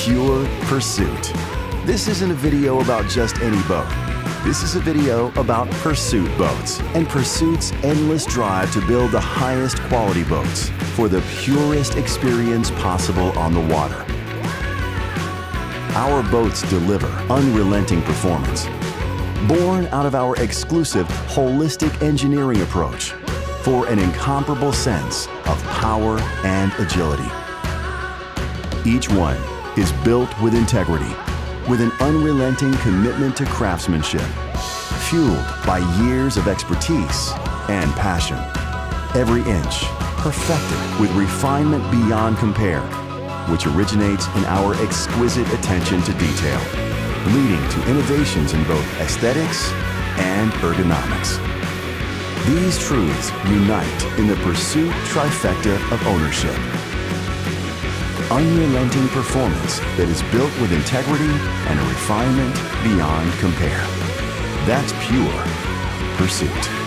Pure Pursuit. This isn't a video about just any boat. This is a video about Pursuit boats and Pursuit's endless drive to build the highest quality boats for the purest experience possible on the water. Our boats deliver unrelenting performance, born out of our exclusive holistic engineering approach for an incomparable sense of power and agility. Each one is built with integrity, with an unrelenting commitment to craftsmanship, fueled by years of expertise and passion. Every inch perfected with refinement beyond compare, which originates in our exquisite attention to detail, leading to innovations in both aesthetics and ergonomics. These truths unite in the Pursuit trifecta of ownership. Unrelenting performance that is built with integrity and a refinement beyond compare. That's pure Pursuit.